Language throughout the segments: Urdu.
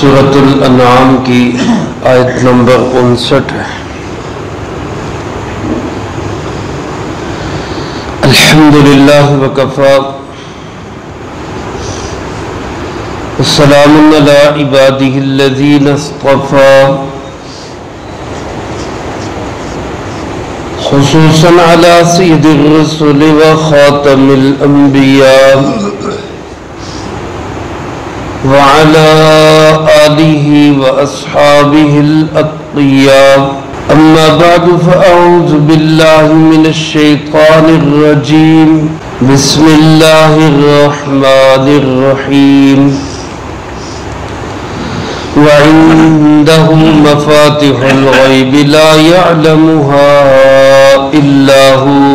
سورۃ الانعام کی آیت نمبر 59 ہے۔ الحمدللہ وکفی والسلام علی عبادہ الذین اصطفی، خصوصا علی سید الرسل وخاتم الانبیاء وعلى آلہ واصحابہ الاتقیاء، اما بعد فاعوذ باللہ من الشیطان الرجیم، بسم اللہ الرحمن الرحیم۔ وعنده مفاتح الغیب لا يعلمها الا هو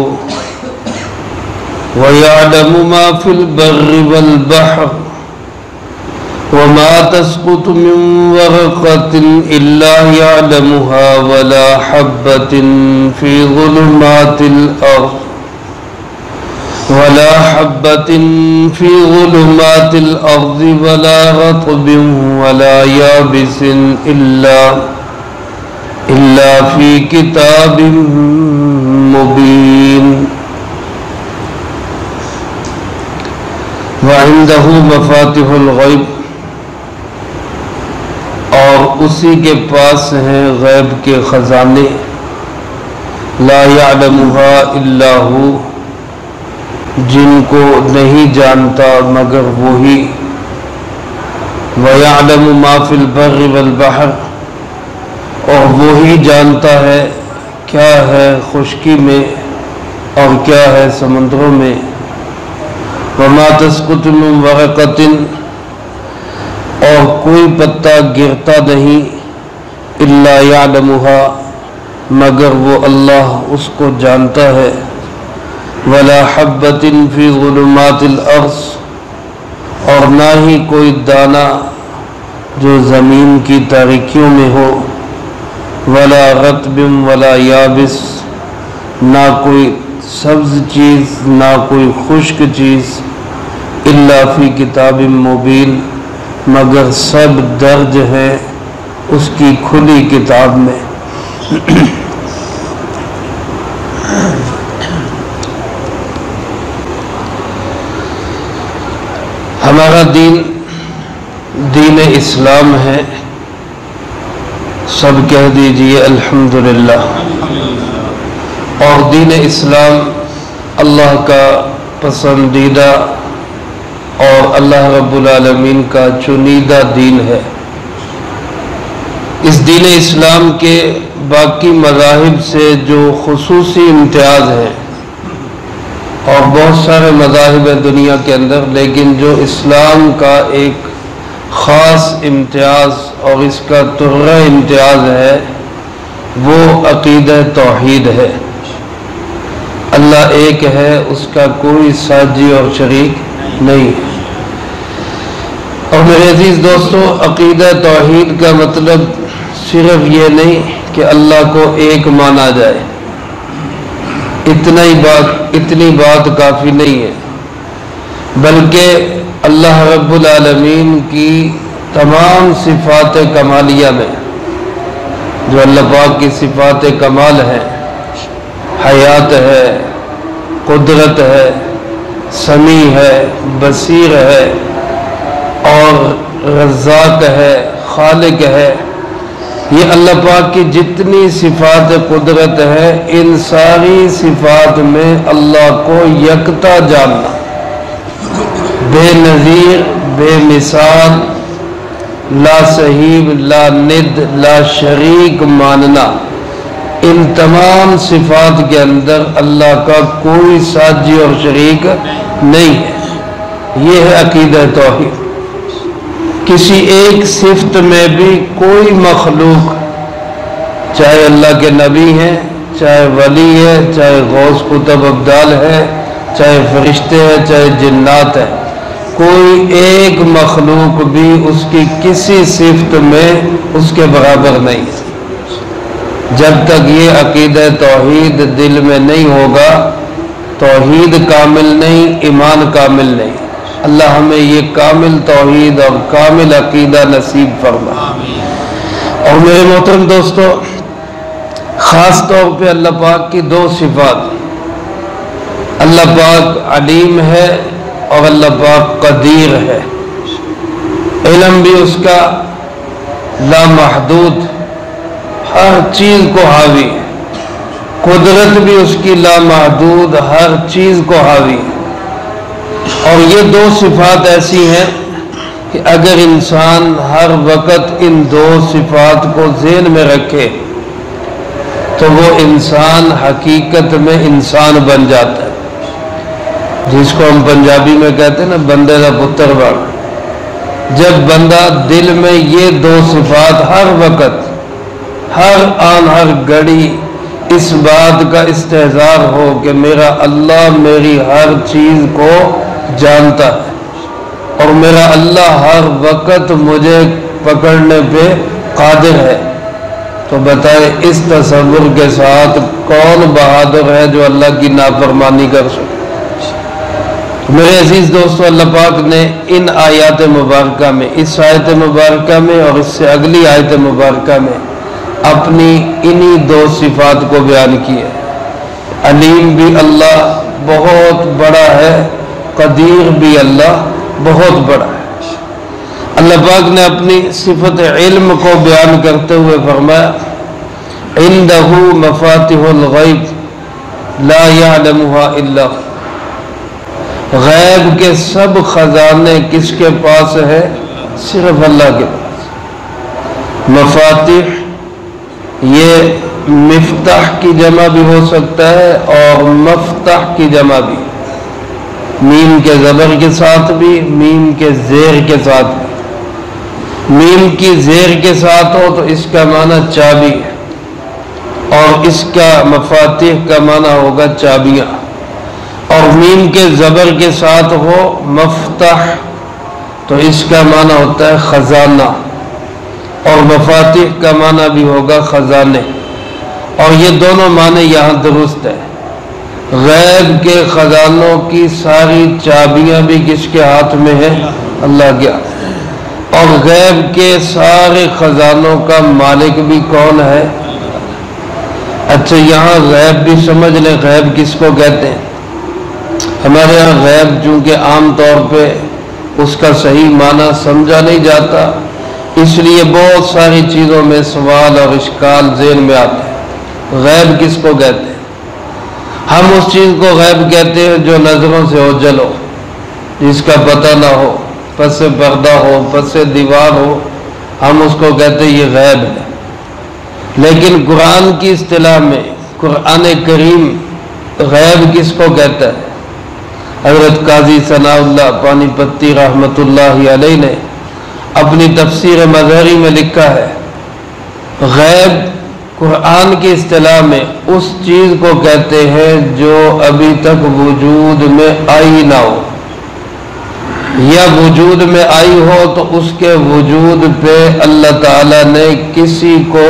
ويعلم ما في البر والبحر وما تسقط من ورقة إلا يعلمها ولا حبة في ظلمات الأرض ولا رطب ولا يابس إلا في كتاب مبين۔ وعنده مفاتح الغیب، اور اسی کے پاس ہیں غیب کے خزانے، لا يعلمها الا هو، جن کو نہیں جانتا مگر وہی، وَيَعْلَمُ مَا فِي الْبَرِّ وَالْبَحْرِ، اور وہی جانتا ہے کیا ہے خشکی میں اور کیا ہے سمندروں میں، وَمَا تَسْقُطُ مِن وَرَقَةٍ، اور کوئی پتا گرتا نہیں، الا یعلمها، مگر وہ اللہ اس کو جانتا ہے، ولا حبۃ فی ظلمات الارض، اور نہ ہی کوئی دانہ جو زمین کی تاریکیوں میں ہو، ولا رطب ولا یابس، نہ کوئی سبز چیز نہ کوئی خشک چیز، الا فی کتاب مبین، مگر سب درج ہے اس کی کھلی کتاب میں۔ ہمارا دین دین اسلام ہے، سب کہہ دیجئے الحمدللہ۔ اور دین اسلام اللہ کا پسندیدہ اور اللہ رب العالمین کا چنیدہ دین ہے۔ اس دین اسلام کے باقی مذاہب سے جو خصوصی امتیاز ہے، اور بہت سارے مذاہب ہیں دنیا کے اندر، لیکن جو اسلام کا ایک خاص امتیاز اور اس کا ترہ امتیاز ہے، وہ عقیدہ توحید ہے۔ اللہ ایک ہے، اس کا کوئی ساجی اور شریک نہیں۔ اور میرے عزیز دوستو، عقیدہ توحید کا مطلب صرف یہ نہیں کہ اللہ کو ایک مانا جائے، اتنی بات کافی نہیں ہے، بلکہ اللہ رب العالمین کی تمام صفات کمالیہ میں جو اللہ پاک کی صفات کمال ہیں، حیات ہے، قدرت ہے، سمیع ہے، بصیر ہے، اور رزاق ہے، خالق ہے، یہ اللہ پاک کی جتنی صفات قدرت ہے، ان ساری صفات میں اللہ کو یکتا جاننا، بے نظیر، بے مثال، لا صحیب، لا ند، لا شریک ماننا، ان تمام صفات کے اندر اللہ کا کوئی ساجی اور شریک نہیں ہے۔ یہ ہے عقیدہ توحید۔ کسی ایک صفت میں بھی کوئی مخلوق، چاہے اللہ کے نبی ہیں، چاہے ولی ہے، چاہے غوث قطب ابدال ہے، چاہے فرشتے ہیں، چاہے جنات ہیں، کوئی ایک مخلوق بھی اس کی کسی صفت میں اس کے برابر نہیں ہے۔ جب تک یہ عقیدہ توحید دل میں نہیں ہوگا، توحید کامل نہیں، ایمان کامل نہیں۔ اللہ ہمیں یہ کامل توحید اور کامل عقیدہ نصیب فرما۔ اور میرے محترم دوستو، خاص طور پہ اللہ پاک کی دو صفات، اللہ پاک علیم ہے اور اللہ پاک قدیر ہے۔ علم بھی اس کا لامحدود، ہر چیز کو حاوی، قدرت بھی اس کی لامحدود، ہر چیز کو حاوی۔ اور یہ دو صفات ایسی ہیں کہ اگر انسان ہر وقت ان دو صفات کو ذہن میں رکھے تو وہ انسان حقیقت میں انسان بن جاتا ہے، جس کو ہم پنجابی میں کہتے ہیں نا بندے دا پتر بن۔ جب بندہ دل میں یہ دو صفات ہر وقت، ہر آن ہر گھڑی اس بات کا استحضار ہو کہ میرا اللہ میری ہر چیز کو جانتا ہے اور میرا اللہ ہر وقت مجھے پکڑنے پہ قادر ہے، تو بتائے اس تصور کے ساتھ کون بہادر ہے جو اللہ کی نافرمانی کر سکے؟ میرے عزیز دوستو، اللہ پاک نے ان آیات مبارکہ میں، اس آیت مبارکہ میں اور اس سے اگلی آیت مبارکہ میں اپنی انہی دو صفات کو بیان کیا ہے۔ علیم بھی اللہ بہت بڑا ہے، قدیر بھی اللہ بہت بڑا ہے۔ اللہ پاک نے اپنی صفت علم کو بیان کرتے ہوئے فرمایا عندہ مفاتح الغیب لا يعلمها الا هو، غیب کے سب خزانے کس کے پاس ہے؟ صرف اللہ کے پاس۔ مفاتح یہ مفتاح کی جمع بھی ہو سکتا ہے اور مفتاح کی جمع بھی، میم کے زبر کے ساتھ بھی، میم کے زیر کے ساتھ بھی۔ میم کی زیر کے ساتھ ہو تو اس کا معنی چابی ہے اور اس کا مفاتح کا معنی ہوگا چابیاں، اور میم کے زبر کے ساتھ ہو مفتاح تو اس کا معنی ہوتا ہے خزانہ، اور مفاتح کا معنی بھی ہوگا خزانے، اور یہ دونوں معنی یہاں درست ہے۔ غیب کے خزانوں کی ساری چابیاں بھی کس کے ہاتھ میں ہیں؟ اللہ کے ہاتھ، اور غیب کے سارے خزانوں کا مالک بھی کون ہے؟ اچھا، یہاں غیب بھی سمجھ لیں، غیب کس کو کہتے ہیں؟ ہمارے یہاں غیب چونکہ عام طور پہ اس کا صحیح معنی سمجھا نہیں جاتا، اس لیے بہت ساری چیزوں میں سوال اور اشکال ذہن میں آتے ہیں۔ غیب کس کو کہتے ہیں؟ ہم اس چیز کو غیب کہتے ہیں جو نظروں سے اوجھل ہو، جس کا پتہ نہ ہو، پس سے پردہ ہو، پس سے دیوار ہو، ہم اس کو کہتے ہیں یہ غیب ہے۔ لیکن قرآن کی اصطلاح میں قرآن کریم غیب کس کو کہتا ہے؟ حضرت قاضی ثناء اللہ پانی پتی رحمت اللہ علیہ نے اپنی تفسیر مظہری میں لکھا ہے، غیب قرآن کی اصطلاح میں اس چیز کو کہتے ہیں جو ابھی تک وجود میں آئی نہ ہو، یا وجود میں آئی ہو تو اس کے وجود پہ اللہ تعالیٰ نے کسی کو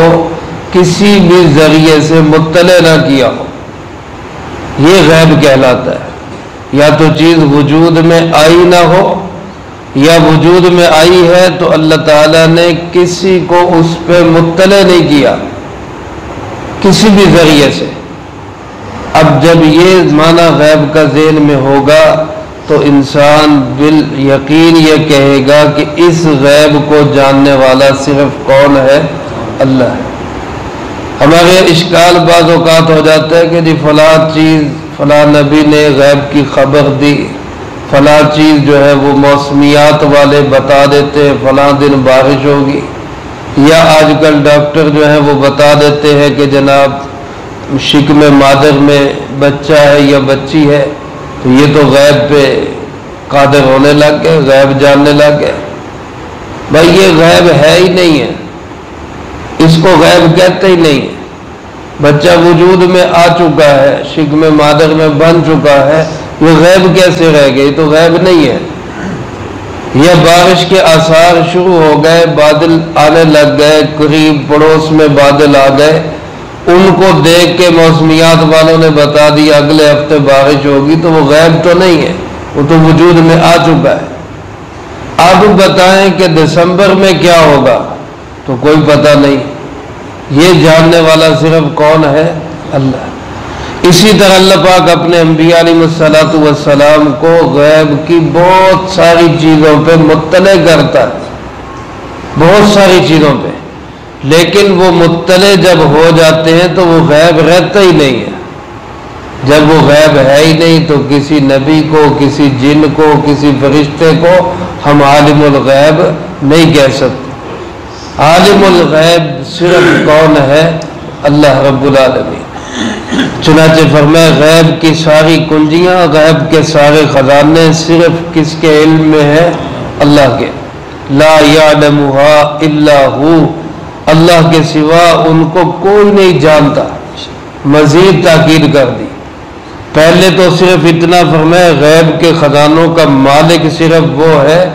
کسی بھی ذریعے سے مطلع نہ کیا ہو، یہ غیب کہلاتا ہے۔ یا تو چیز وجود میں آئی نہ ہو، یا وجود میں آئی ہے تو اللہ تعالیٰ نے کسی کو اس پہ مطلع نہیں کیا کسی بھی ذریعے سے۔ اب جب یہ معنی غیب کا ذہن میں ہوگا تو انسان بالیقین یہ کہے گا کہ اس غیب کو جاننے والا صرف کون ہے؟ اللہ ہے۔ ہمارے اشکال بعض اوقات ہو جاتا ہے کہ جی فلاں چیز فلاں نبی نے غیب کی خبر دی، فلاں چیز جو ہے وہ موسمیات والے بتا دیتے ہیں فلاں دن بارش ہوگی، یا آج کل ڈاکٹر جو ہیں وہ بتا دیتے ہیں کہ جناب شکم مادر میں بچہ ہے یا بچی ہے، تو یہ تو غیب پہ قادر ہونے لگ گئے، غیب جاننے لگ گئے۔ بھائی یہ غیب ہے ہی نہیں ہے، اس کو غیب کہتے ہی نہیں ہے۔ بچہ وجود میں آ چکا ہے، شکم مادر میں بن چکا ہے، یہ غیب کیسے رہ گئی؟ تو غیب نہیں ہے۔ یا بارش کے آثار شروع ہو گئے، بادل آنے لگ گئے، قریب پڑوس میں بادل آ گئے، ان کو دیکھ کے موسمیات والوں نے بتا دیا اگلے ہفتے بارش ہوگی، تو وہ غیب تو نہیں ہے، وہ تو وجود میں آ چکا ہے۔ آپ بتائیں کہ دسمبر میں کیا ہوگا، تو کوئی پتہ نہیں، یہ جاننے والا صرف کون ہے؟ اللہ۔ اسی طرح اللہ پاک اپنے انبیاء علیہ السلام کو غیب کی بہت ساری چیزوں پہ مطلع کرتا ہے، بہت ساری چیزوں پہ، لیکن وہ مطلع جب ہو جاتے ہیں تو وہ غیب رہتا ہی نہیں ہے۔ جب وہ غیب ہے ہی نہیں تو کسی نبی کو، کسی جن کو، کسی فرشتے کو ہم عالم الغیب نہیں کہہ سکتے۔ عالم الغیب صرف کون ہے؟ اللہ رب العالمین۔ چنانچہ فرمائے غیب کی ساری کنجیاں، غیب کے سارے خزانے صرف کس کے علم میں ہے؟ اللہ کے۔ لا یعلمها الا ہو، اللہ کے سوا ان کو کوئی نہیں جانتا۔ مزید تاکید کر دی، پہلے تو صرف اتنا فرمائے غیب کے خزانوں کا مالک صرف وہ ہے،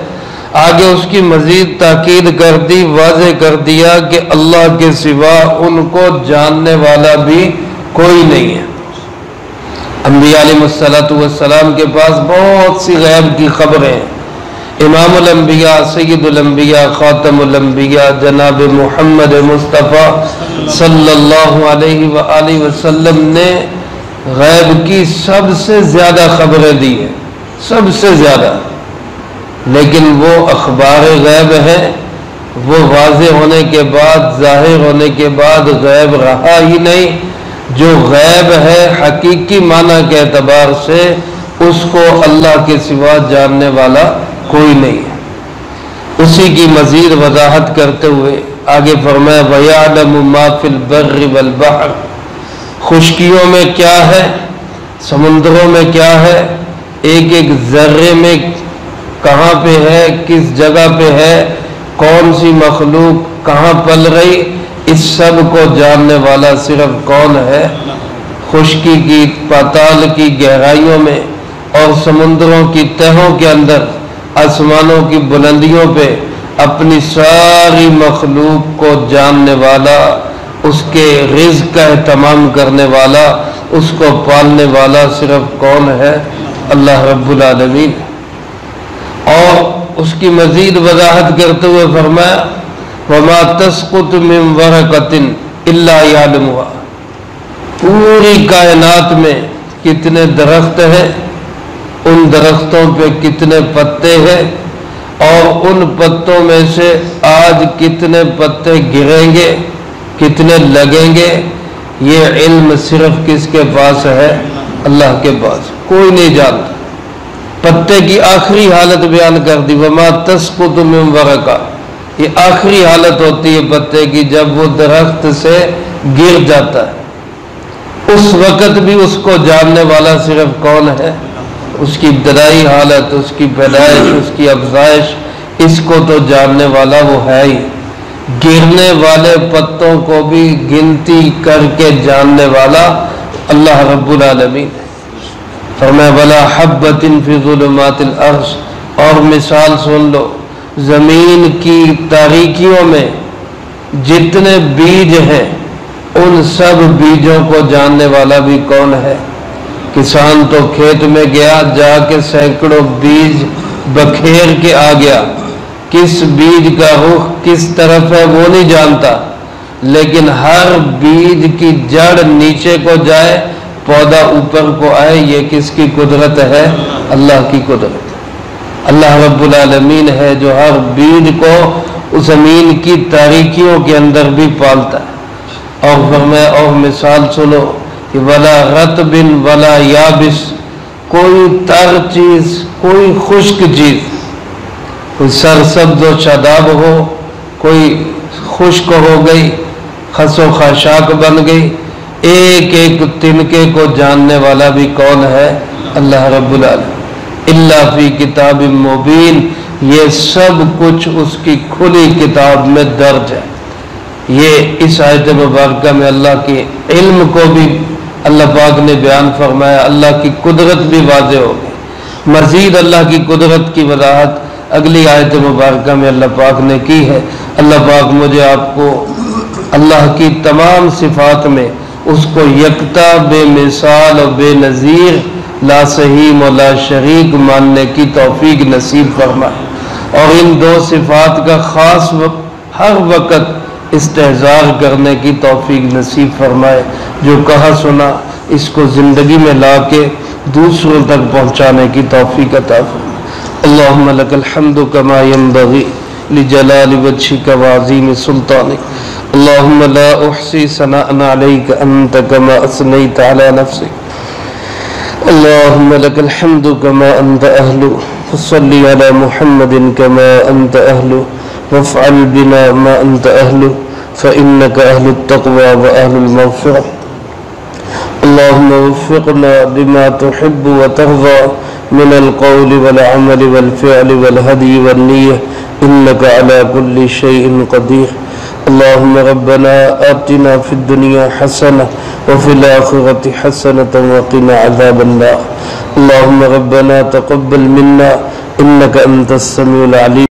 آگے اس کی مزید تاکید کر دی، واضح کر دیا کہ اللہ کے سوا ان کو جاننے والا بھی کوئی نہیں ہے۔ انبیاء علیہ السلام کے پاس بہت سی غیب کی خبریں ہیں۔ امام الانبیاء، سید الانبیاء، خاتم الانبیاء جناب محمد مصطفیٰ صلی اللہ علیہ وآلہ وسلم نے غیب کی سب سے زیادہ خبریں دی ہیں، سب سے زیادہ، لیکن وہ اخبار غیب ہیں، وہ واضح ہونے کے بعد، ظاہر ہونے کے بعد غیب رہا ہی نہیں۔ جو غیب ہے حقیقی معنی کے اعتبار سے اس کو اللہ کے سوا جاننے والا کوئی نہیں ہے۔ اسی کی مزید وضاحت کرتے ہوئے آگے فرمایا وَيَعْلَمُ مَا فِي الْبَرِّ وَالْبَحْرِ، خشکیوں میں کیا ہے، سمندروں میں کیا ہے، ایک ایک ذرے میں کہاں پہ ہے، کس جگہ پہ ہے، کون سی مخلوق کہاں پل رہی، اس سب کو جاننے والا صرف کون ہے؟ خشکی کی، پاتال کی گہرائیوں میں اور سمندروں کی تہوں کے اندر، آسمانوں کی بلندیوں پہ اپنی ساری مخلوق کو جاننے والا، اس کے رزق کا اہتمام کرنے والا، اس کو پالنے والا صرف کون ہے؟ اللہ رب العالمین۔ اور اس کی مزید وضاحت کرتے ہوئے فرمایا وَمَا تَسْقُطُ مِنْ وَرَقَةٍ إِلَّا يَعْلَمُهَا، پوری کائنات میں کتنے درخت ہیں، ان درختوں پہ کتنے پتے ہیں، اور ان پتوں میں سے آج کتنے پتے گریں گے، کتنے لگیں گے، یہ علم صرف کس کے پاس ہے؟ اللہ کے پاس، کوئی نہیں جانتا۔ پتے کی آخری حالت بیان کر دی وَمَا تَسْقُطُ مِنْ وَرَقَةٍ، یہ آخری حالت ہوتی ہے پتے کی جب وہ درخت سے گر جاتا ہے، اس وقت بھی اس کو جاننے والا صرف کون ہے؟ اس کی ابتدائی حالت، اس کی پیدائش، اس کی افزائش، اس کو تو جاننے والا وہ ہے ہی۔ گرنے والے پتوں کو بھی گنتی کر کے جاننے والا اللہ رب العالمین ہے۔ فرمایا وَلَا حَبَّةٍ فِي ظُلُمَاتِ الْأَرْضِ، اور مثال سن لو، زمین کی تاریکیوں میں جتنے بیج ہیں ان سب بیجوں کو جاننے والا بھی کون ہے؟ کسان تو کھیت میں گیا، جا کے سینکڑوں بیج بکھیر کے آ گیا، کس بیج کا رخ کس طرف ہے وہ نہیں جانتا، لیکن ہر بیج کی جڑ نیچے کو جائے، پودا اوپر کو آئے، یہ کس کی قدرت ہے؟ اللہ کی قدرت۔ اللہ رب العالمین ہے جو ہر بیج کو زمین کی تاریکیوں کے اندر بھی پالتا ہے۔ اور فرمایا اور مثال سنو کہ ولا رطب ولا یابس، کوئی تر چیز، کوئی خشک چیز، کوئی سرسبز و شاداب ہو، کوئی خشک ہو گئی، خس و خاشاک بن گئی، ایک ایک تنکے کو جاننے والا بھی کون ہے؟ اللہ رب العالمین۔ الا فی کتاب مبین، یہ سب کچھ اس کی کھلی کتاب میں درج ہے۔ یہ اس آیت مبارکہ میں اللہ کے علم کو بھی اللہ پاک نے بیان فرمایا، اللہ کی قدرت بھی واضح ہو گئی۔ مزید اللہ کی قدرت کی وضاحت اگلی آیت مبارکہ میں اللہ پاک نے کی ہے۔ اللہ پاک مجھے آپ کو اللہ کی تمام صفات میں اس کو یکتا، بے مثال اور بے نظیر لا صحیح و لا شریک ماننے کی توفیق نصیب فرمائے، اور ان دو صفات کا خاص ہر وقت استحضار کرنے کی توفیق نصیب فرمائے۔ جو کہا سنا اس کو زندگی میں لا کے دوسروں تک پہنچانے کی توفیق عطا فرمائے۔ اللہم لک الحمد کما ینبغی لجلال وجہک وعظیم سلطانک، اللہم لا احصی ثناء علیک انت کما اثنیت علی نفسک، اللہم لک الحمد کما انت اہلو، فصلی علی محمد کما انت اہلو، وافعل بنا ما انت اہلو، فإنک اہل التقوی و اہل المغفرہ، اللہم وفقنا لما تحب وترضى من القول والعمل والفعل والهدي والنية إنك على كل شيء قدير، اللهم ربنا آتنا في الدنيا حسنة وفي الآخرة حسنة وقنا عذاب النار، اللهم ربنا تقبل منا إنك أنت السميع العليم